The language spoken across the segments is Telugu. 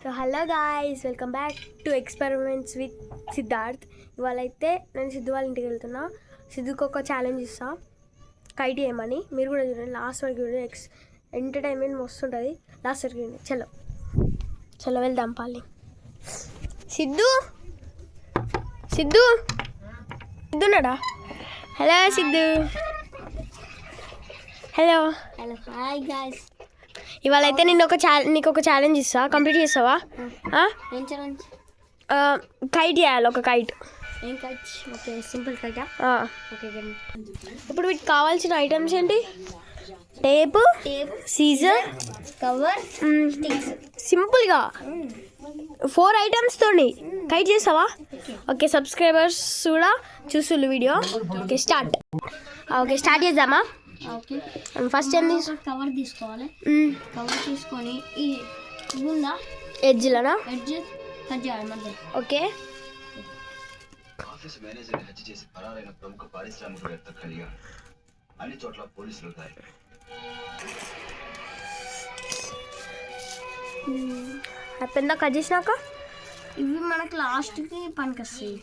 So hello guys, welcome back to experiments with Siddharth. ఇవాళ అయితే నేను సిద్ధు వాళ్ళ ఇంటికి వెళ్తున్నా. సిద్ధుకి ఒక ఛాలెంజ్ ఇస్తా, కైట్ చేయమని. మీరు కూడా చూడండి, లాస్ట్ వరకు చూడండి. ఎంటర్టైన్మెంట్ వస్తుంటుంది. లాస్ట్ వరకు చూడండి. చలో చలో వెళ్దాం పాలి. సిద్ధు సిద్ధు సిద్ధున్నాడా? Hello Siddhu. Hello hello hi guys. ఇవాళ అయితే నీకు ఒక ఛాలెంజ్ ఇస్తా, కంప్లీట్ చేస్తావా? ఏం ఛాలెంజ్? కైట్ చేయాలి, ఒక కైట్. ఏం కైట్? ఓకే, సింపుల్ కైటా? ఓకే. ఇప్పుడు వీటికి కావాల్సిన ఐటమ్స్ ఏంటి? టేప్, సీజర్, కవర్, సింపుల్గా 4 ఐటమ్స్తోని కైట్ చేస్తావా? ఓకే, సబ్స్క్రైబర్స్ కూడా చూస్తున్నారు వీడియో. ఓకే స్టార్ట్ చేద్దామా? ఓకే, ఫస్ట్ ఏంది? కవర్ తీసుకోవాలి. కవర్ తీసుకొని ఈ ఉందా ఎడ్జ్లనా? ఎడ్జ్ కట్ చేయాలి మధ్య. ఓకే, ఆఫీస్ మేనేజర్ హత్య చేసి పరారైన ప్రముఖ పారిశ్రామికవేత్త ఖనిగా అన్ని చోట్ల పోలీసులు ఉంటాయి. అయిపోయిందా కట్ చేసినాక? ఇవి మనకి లాస్ట్కి పనికొస్తాయి.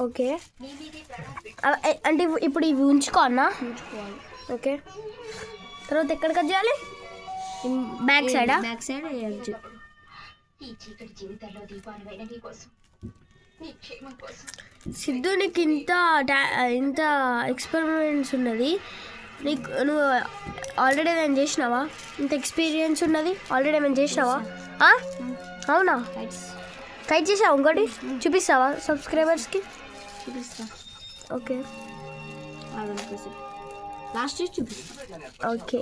ఓకే, అంటే ఇప్పుడు ఇవి ఉంచుకోవాలన్నా? ఉంచుకోవాలి. ఓకే, తర్వాత ఎక్కడ కట్ చేయాలి? బ్యాక్ సైడా? Back side edge. సిద్ధు, నీకు ఇంత ఎక్స్పెరిమెంట్స్ ఉన్నది, నువ్వు ఆల్రెడీ ఏమైనా చేసినావా? ఇంత ఎక్స్పీరియన్స్ ఉన్నది, ఆల్రెడీ ఏమైనా చేసినావా? అవునా? కైట్ చేసావా? ఇంకోటి చూపిస్తావా సబ్స్క్రైబర్స్కి? చూపిస్తా. ఓకే, లాస్ట్ చూపిస్తా. ఓకే,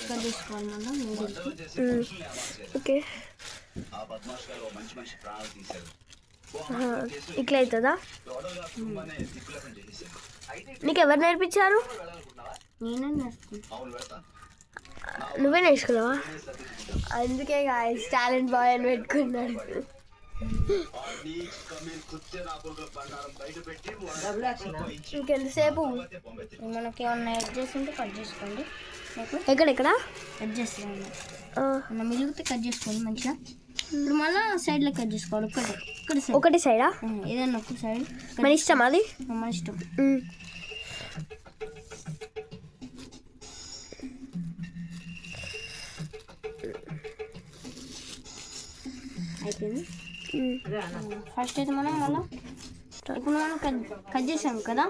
కట్ చేసుకోవాలి మనం. ఓకే, ఇట్లా అవుతుందా? నీకు ఎవరు నేర్పించారు? నేనే నేర్చుకుంటా. నువ్వే నేర్చుకున్నావా? అందుకే గాయ్స్ టాలెంట్ బాయ్ అని పెట్టుకున్నాడు. ఇంకెంతసేపు? మనకి ఏమన్నా ఎడ్జెస్ ఉంటే కట్ చేసుకోండి. ఎక్కడెక్కడ ఎడ్జెస్ మనం మిలిగితే కట్ చేసుకోండి మంచిగా. ఇప్పుడు మళ్ళీ సైడ్లో కట్ చేసుకోవాలి. ఒకటి సైడా? ఏదన్నా ఒక సైడ్ మన ఇష్టం, అది మన ఇష్టం. అయిపోయింది. ఫస్ట్ అయితే మనం మళ్ళీ ఇప్పుడు మనం కట్ చేసాం కదా,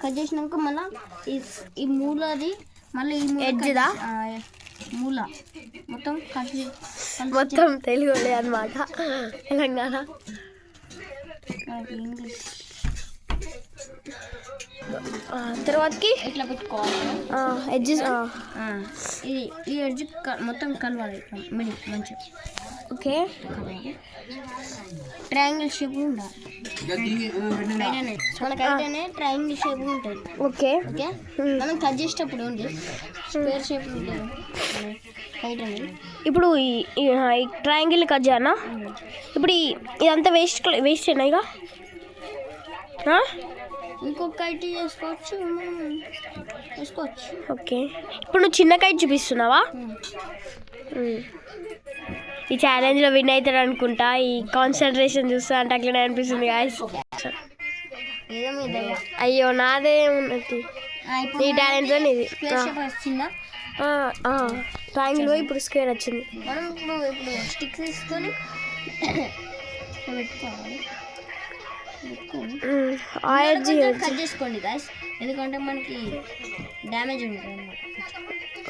కట్ చేసినాక మళ్ళీ ఈ మూలది మళ్ళీ ఈ ఎడ్జ్దా మూల మొత్తం కట్ మొత్తం తెలుగు అనమాట, తెలంగాణ ఇంగ్లీష్. తర్వాతకి ఇట్లా పెట్టుకోవాలి ఎడ్జెస్. ఇది ఈ ఎడ్జ్ మొత్తం కలవాలి మిడిల్ మంచిగా. ఓకే, ట్రయాంగిల్ షేప్ ఉండాలి. మనకైతేనే ట్రయాంగిల్ షేప్ ఉంటుంది. ఓకే ఓకే, మనం కట్ చేసేటప్పుడు ఉంది స్క్వేర్ షేప్ ఉంటుంది హైట్ అనేది. ఇప్పుడు ఈ ట్రయాంగిల్ కట్ చేయనా? ఇప్పుడు ఇదంతా వేస్ట్ అయినా ఇక ఇంకొక కైట్ చేసుకోవచ్చు, వేసుకోవచ్చు. ఓకే, ఇప్పుడు నువ్వు చిన్న కైట్ చూపిస్తున్నావా? ఈ ఛాలెంజ్లో విన్ అవుతాడు అనుకుంటా. ఈ కాన్సన్ట్రేషన్ చూస్తా అంటే అట్లనే అనిపిస్తుంది గాయ్స్. అయ్యో నాదే ఉన్నది, ఈ టాలెంట్తో ఇది వచ్చిందా? ట్రయాంగిల్ పోయి ఇప్పుడు స్క్వేర్ వచ్చింది. మనం ఇప్పుడు స్టిక్ తీసుకొని పెట్టుకోవాలి. కట్ చేసుకోండి గాయ్స్, ఎందుకంటే మనకి డ్యామేజ్ ఉంటుంది అన్నమాట.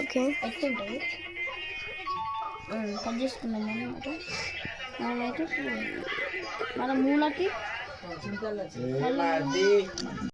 ఓకే, ఎక్కువ ఉంటుంది. కట్ చేసుకున్నాం అన్నమాట. మనమైతే మన మూలకి